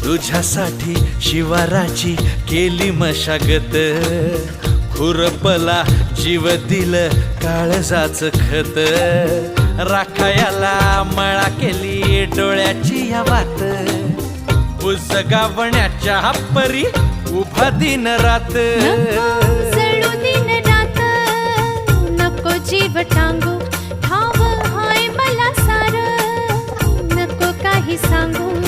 तुझ्यासाठी शिवाराची केली मशागत, खुरपला जीव दिलं काळजाच खत, राखायाला मळा केली डोळ्याची या वात, बुजगावण्याच्या परी उभा दिन रात. जळू दिन रात नको जीव टांगू, ठाव हाय मला सार नको काही सांगू.